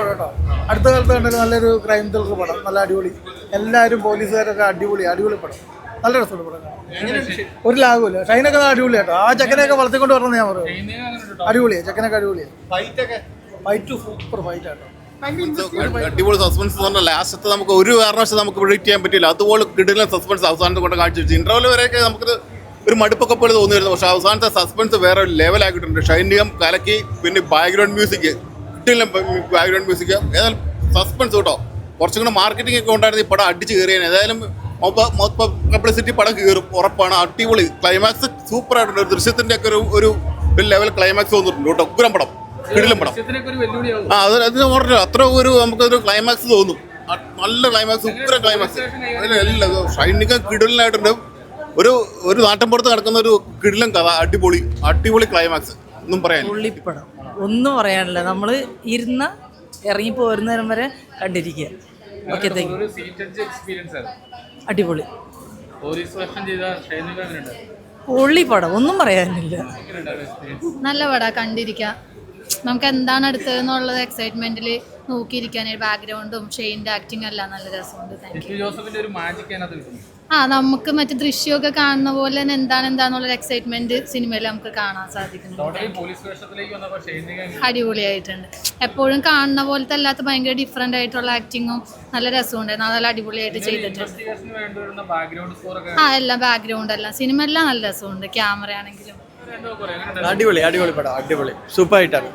പടം കേട്ടോ. അടുത്ത കാലത്ത് കണ്ടൊരു നല്ലൊരു ക്രൈം ത്രില്ലർ പടം, നല്ല അടിപൊളി. എല്ലാവരും പോലീസുകാരൊക്കെ അടിപൊളി പടം, നല്ല രസമുള്ള പടം. ഒരു ലാഗുമില്ല. ഷൈനൊക്കെ അടിപൊളി കേട്ടോ. ആ ചെക്കനെയൊക്കെ വളർത്തിക്കൊണ്ട് വരണമെന്ന് ഞാൻ പറയും. അടിപൊളിയാണ് ചെക്കനൊക്കെ, അടിപൊളിയാണ്. ഫൈറ്റ് സൂപ്പർ ഫൈറ്റ് ആട്ടോ. അടിപൊളി സസ്പെൻസ്. ലാസ്റ്റത്തെ നമുക്ക് ഒരു കാരണവശാലും നമുക്ക് പ്രിഡിക്ട് ചെയ്യാൻ പറ്റില്ല. അതുപോലെ കിടില സസ്പെൻസ് അവസാനത്തെ കൊണ്ട് കാഴ്ച വെച്ചു. ഇന്റർവെൽ വരെയൊക്കെ നമുക്ക് ഒരു മടുപ്പൊക്കെ പോലെ തോന്നിയിരുന്നു. പക്ഷെ അവസാനത്തെ സസ്പെൻസ് വേറെ ഒരു ലെവലാക്കിയിട്ടുണ്ട്. ഷൈനികം കലക്കി, പിന്നെ ബാക്ക്ഗ്രൗണ്ട് മ്യൂസിക് കിട്ടില്ല. ബാക്ക്ഗ്രൗണ്ട് മ്യൂസിക് ഏതായാലും സസ്പെൻസ് കേട്ടോ. കുറച്ചും കൂടെ മാർക്കറ്റിംഗ് ഒക്കെ ഉണ്ടായിരുന്നു ഈ പടം അടിച്ച് കയറിയാൽ. ഏതായാലും പബ്ലിസിറ്റി പടം കയറും ഉറപ്പാണ്. അടിപൊളി ക്ലൈമാക്സ് സൂപ്പർ ആയിട്ടുണ്ട്. ദൃശ്യത്തിന്റെ ഒക്കെ ഒരു ലെവൽ ക്ലൈമാക്സ് തോന്നിട്ടുണ്ട് കേട്ടോ. ഉഗ്രം പടം, കിടിലം പടം. അതിന് ഓർഡർ അത്ര ഒരു നമുക്കൊരു ക്ലൈമാക്സ് തോന്നും. നല്ല ക്ലൈമാക്സ്, ഉഗ്രം ക്ലൈമാക്സ്. എല്ലാം ഷൈനികം കിടിലനായിട്ടുണ്ട്. ഒരു നാട്ടിൻപുറത്ത് നടക്കുന്ന ഒരു കിടിലം കഥ, അടിപൊളി ക്ലൈമാക്സ്. ഒന്നും പറയാൻ പുള്ളിപ്പടം ഒന്നും പറയാനില്ല. നമ്മൾ ഇറങ്ങി പോരുന്നേരം വരെ കണ്ടിരിക്കുക. ഓക്കെ, അടിപൊളി പുള്ളിപ്പടം ഒന്നും പറയാനില്ല. നല്ല പടം, കണ്ടിരിക്കാം. നമുക്ക് എന്താണ് അടുത്തതെന്നുള്ളത് എക്സൈറ്റ്മെന്റിൽ നോക്കിയിരിക്കാൻ. ബാക്ക്ഗ്രൗണ്ടും ഷെയ്ൻ്റെ ആക്ടിങ് എല്ലാം നല്ല രസമുണ്ട്. നമുക്ക് മറ്റു ദൃശ്യമൊക്കെ കാണുന്ന പോലെ തന്നെ എന്താണെന്നുള്ള എക്സൈറ്റ്മെന്റ് സിനിമയിൽ നമുക്ക് കാണാൻ സാധിക്കുന്നു. അടിപൊളിയായിട്ടുണ്ട്. എപ്പോഴും കാണുന്ന പോലത്തെ അല്ലാത്ത ഭയങ്കര ഡിഫറെന്റ് ആയിട്ടുള്ള ആക്ടിങ്ങും നല്ല രസമുണ്ട്. നല്ല അടിപൊളിയായിട്ട് ചെയ്തിട്ടുണ്ട്. എല്ലാം ബാക്ക്ഗ്രൗണ്ട് എല്ലാം സിനിമ എല്ലാം നല്ല രസമുണ്ട്. ക്യാമറ ആണെങ്കിലും അടിപൊളി പടം, അടിപൊളി സൂപ്പർ ആയിട്ടാണ്.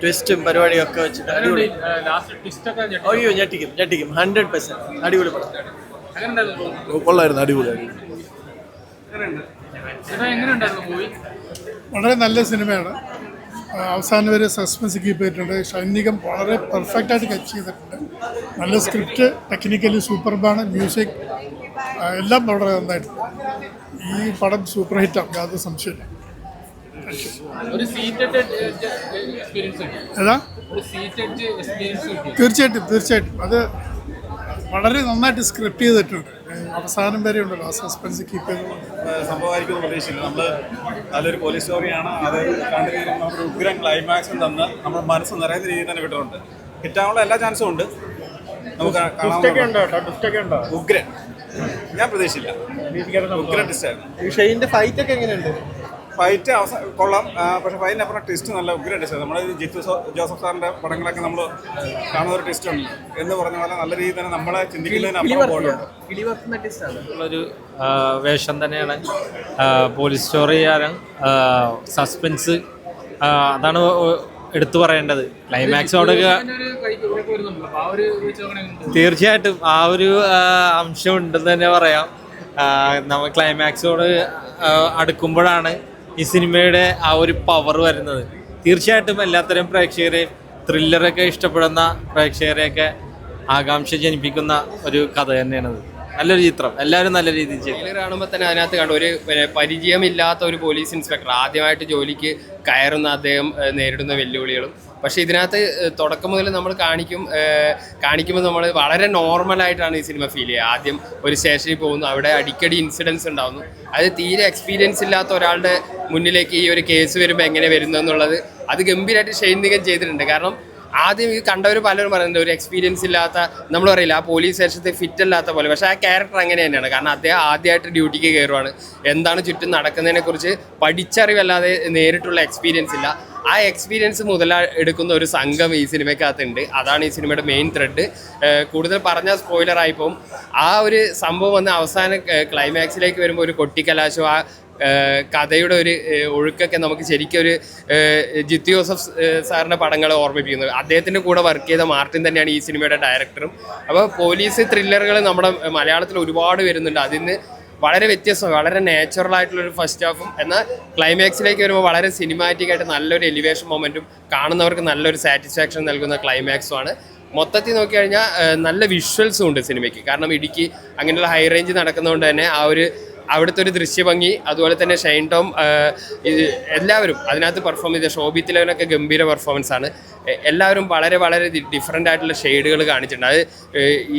ട്വിസ്റ്റും പരിപാടിയും ഒക്കെ വെച്ചിട്ട് അടിപൊളി. അയ്യോ ഞെട്ടിക്കും 100%. അടിപൊളി പടം. കൊള്ളായിരുന്നു, അടിപൊളിയായിരുന്നു. വളരെ നല്ല സിനിമയാണ്. അവസാനം വരെ സസ്പെൻസ് കീപ്പ് ചെയ്തിട്ടുണ്ട്. ഷൈനികം വളരെ പെർഫെക്റ്റ് ആയിട്ട് കച്ച് ചെയ്തിട്ടുണ്ട്. നല്ല സ്ക്രിപ്റ്റ്, ടെക്നിക്കലി സൂപ്പർബാണ്. മ്യൂസിക് എല്ലാം വളരെ നന്നായിട്ടുണ്ട്. ഈ പടം സൂപ്പർ ഹിറ്റാണ്, യാതൊരു സംശയമില്ല. ഏതാ? തീർച്ചയായിട്ടും അത് വളരെ നന്നായിട്ട് സ്ക്രിപ്റ്റ് ചെയ്തിട്ടുണ്ട്. അവസാനം വരെ ഉണ്ടല്ലോ ആ സസ്പെൻസ് കീപ്പ് ചെയ്ത് സംഭവമായിരിക്കും പ്രതീക്ഷയില്ല. നമ്മൾ നല്ലൊരു പോലീസ് സ്റ്റോറിയാണ്. അത് കണ്ട രീതിയിൽ നമുക്ക് ഉഗ്രം ക്ലൈമാക്സും തന്ന് നമ്മുടെ മനസ്സ് നിറയുന്ന രീതിയിൽ തന്നെ വിട്ടിട്ടുണ്ട്. ഹിറ്റാനുള്ള എല്ലാ ചാൻസും ഉണ്ട്. നമുക്ക് ഉഗ്രൻ ഞാൻ പ്രതീക്ഷയില്ല. ഉഗ്രൻ ടിസ്റ്റായിരുന്നു. ഷെയ്ൻ്റെ ഫൈറ്റ് ഒക്കെ എങ്ങനെയുണ്ട്? ഫൈറ്റ് കൊള്ളാം. പക്ഷേ ഫൈറ്റിനപ്പുറം ടെസ്റ്റ് നല്ല ഉഗ്രം ടെസ്റ്റ്. നമ്മൾ ജിത്തു ജോസഫ് സാറിൻ്റെ പടങ്ങളൊക്കെ നമ്മൾ കാണുന്ന ഒരു ടെസ്റ്റ് ഉണ്ട് എന്ന് പറഞ്ഞ പോലെ നല്ല രീതിയിൽ തന്നെ നമ്മളെ ചിന്തിക്കുന്നതിനൊരു വേഷം തന്നെയാണ്. പോലീസ് സ്റ്റോറിയാണ്, സസ്പെൻസ്, അതാണ് എടുത്തു പറയേണ്ടത്. ക്ലൈമാക്സോട് തീർച്ചയായിട്ടും ആ ഒരു അംശം ഉണ്ടെന്ന് തന്നെ പറയാം. നമ്മൾ ക്ലൈമാക്സോട് അടുക്കുമ്പോഴാണ് ഈ സിനിമയുടെ ആ ഒരു പവർ വരുന്നത്. തീർച്ചയായിട്ടും എല്ലാത്തരം പ്രേക്ഷകരെയും ത്രില്ലറൊക്കെ ഇഷ്ടപ്പെടുന്ന പ്രേക്ഷകരെയൊക്കെ ആകാംക്ഷ ജനിപ്പിക്കുന്ന ഒരു കഥ തന്നെയാണത്. നല്ലൊരു ചിത്രം, എല്ലാവരും നല്ല രീതിയിൽ ചെയ്തു. കാണുമ്പോൾ തന്നെ അതിനകത്ത് കണ്ടു ഒരു പരിചയമില്ലാത്ത ഒരു പോലീസ് ഇൻസ്പെക്ടർ ആദ്യമായിട്ട് ജോലിക്ക് കയറുന്ന അദ്ദേഹം നേരിടുന്ന വെല്ലുവിളികളും. പക്ഷേ ഇതിനകത്ത് തുടക്കം മുതൽ നമ്മൾ കാണിക്കുമ്പോൾ നമ്മൾ വളരെ നോർമലായിട്ടാണ് ഈ സിനിമ ഫീൽ ചെയ്യുക. ആദ്യം ഒരു സ്റ്റേഷനിൽ പോകുന്നു, അവിടെ അടിക്കടി ഇൻസിഡൻസ് ഉണ്ടാകുന്നു. അത് തീരെ എക്സ്പീരിയൻസ് ഇല്ലാത്ത ഒരാളുടെ മുന്നിലേക്ക് ഈ ഒരു കേസ് വരുമ്പോൾ എങ്ങനെ വരുന്നതെന്നുള്ളത് അത് ഗംഭീരമായിട്ട് ഷൈനികം ചെയ്തിട്ടുണ്ട്. കാരണം ആദ്യം ഈ കണ്ടവർ പലരും പറയുന്നുണ്ട് ഒരു എക്സ്പീരിയൻസ് ഇല്ലാത്ത, നമ്മൾ പറയില്ല ആ പോലീസ് സ്റ്റേഷനത്തെ ഫിറ്റ് അല്ലാത്ത പോലെ. പക്ഷേ ആ ക്യാരക്ടർ അങ്ങനെ തന്നെയാണ്. കാരണം അദ്ദേഹം ആദ്യമായിട്ട് ഡ്യൂട്ടിക്ക് കയറുവാണ്. എന്താണ് ചുറ്റും നടക്കുന്നതിനെക്കുറിച്ച് പഠിച്ചറിവല്ലാതെ നേരിട്ടുള്ള എക്സ്പീരിയൻസ് ഇല്ല. ആ എക്സ്പീരിയൻസ് എടുക്കുന്ന ഒരു സംഘം ഈ സിനിമയ്ക്കകത്തുണ്ട്. അതാണ് ഈ സിനിമയുടെ മെയിൻ ത്രെഡ്. കൂടുതൽ പറഞ്ഞാൽ സ്പോയിലറായിപ്പോവും. ആ ഒരു സംഭവം വന്ന് അവസാന ക്ലൈമാക്സിലേക്ക് വരുമ്പോൾ ഒരു കൊട്ടിക്കലാശം, ആ കഥയുടെ ഒരു ഒഴുക്കൊക്കെ നമുക്ക് ശരിക്കും ഒരു ജിത്തു ജോസഫ് സാറിൻ്റെ പടങ്ങളെ ഓർമ്മിപ്പിക്കുന്നത്. അദ്ദേഹത്തിൻ്റെ കൂടെ വർക്ക് ചെയ്ത മാർട്ടിൻ തന്നെയാണ് ഈ സിനിമയുടെ ഡയറക്ടറും. അപ്പോൾ പോലീസ് ത്രില്ലറുകൾ നമ്മുടെ മലയാളത്തിൽ ഒരുപാട് വരുന്നുണ്ട്. അതിന് വളരെ വ്യത്യസ്തം, വളരെ നാച്ചുറലായിട്ടുള്ളൊരു ഫസ്റ്റ് ഹാഫും എന്നാൽ ക്ലൈമാക്സിലേക്ക് വരുമ്പോൾ വളരെ സിനിമാറ്റിക് ആയിട്ട് നല്ലൊരു എലിവേഷൻ മൊമെൻറ്റും കാണുന്നവർക്ക് നല്ലൊരു സാറ്റിസ്ഫാക്ഷൻ നൽകുന്ന ക്ലൈമാക്സുമാണ്. മൊത്തത്തിൽ നോക്കിക്കഴിഞ്ഞാൽ നല്ല വിഷ്വൽസും ഉണ്ട് സിനിമയ്ക്ക്. കാരണം ഇടുക്കി അങ്ങനെയുള്ള ഹൈ റേഞ്ച് നടക്കുന്നതുകൊണ്ട് തന്നെ ആ ഒരു അവിടുത്തെ ഒരു ദൃശ്യഭംഗി, അതുപോലെ തന്നെ ഷൈൻ ടോം, എല്ലാവരും അതിനകത്ത് പെർഫോം ചെയ്ത ഷോബി തിലകനൊക്കെ ഗംഭീര പെർഫോമൻസാണ്. എല്ലാവരും വളരെ വളരെ ഡിഫറെൻ്റ് ആയിട്ടുള്ള ഷെയ്ഡുകൾ കാണിച്ചിട്ടുണ്ട്. അത്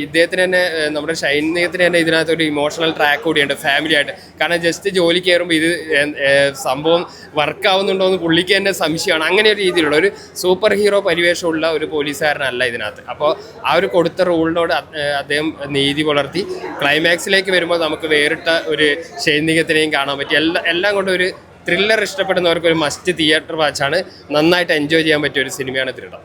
ഇദ്ദേഹത്തിന് തന്നെ നമ്മുടെ ഷൈനികത്തിന് തന്നെ ഇതിനകത്ത് ഒരു ഇമോഷണൽ ട്രാക്ക് കൂടിയുണ്ട് ഫാമിലി ആയിട്ട്. കാരണം ജസ്റ്റ് ജോലി കയറുമ്പോൾ ഇത് സംഭവം വർക്കാവുന്നുണ്ടോ എന്ന് പുള്ളിക്ക് തന്നെ സംശയമാണ്. അങ്ങനെ ഒരു രീതിയിലുള്ള ഒരു സൂപ്പർ ഹീറോ പരിവേഷമുള്ള ഒരു പോലീസുകാരനല്ല ഇതിനകത്ത്. അപ്പോൾ ആ ഒരു കൊടുത്ത റൂളിനോട് അദ്ദേഹം നീതി പുലർത്തി. ക്ലൈമാക്സിലേക്ക് വരുമ്പോൾ നമുക്ക് വേറിട്ട ഒരു ഷൈനികത്തിനെയും കാണാൻ പറ്റി. എല്ലാം കൊണ്ടും ഒരു ത്രില്ലർ ഇഷ്ടപ്പെടുന്നവർക്ക് ഒരു മസ്റ്റ് തിയേറ്റർ വാച്ചാണ്. നന്നായിട്ട് എൻജോയ് ചെയ്യാൻ പറ്റിയ ഒരു സിനിമയാണ് ദൃഢം.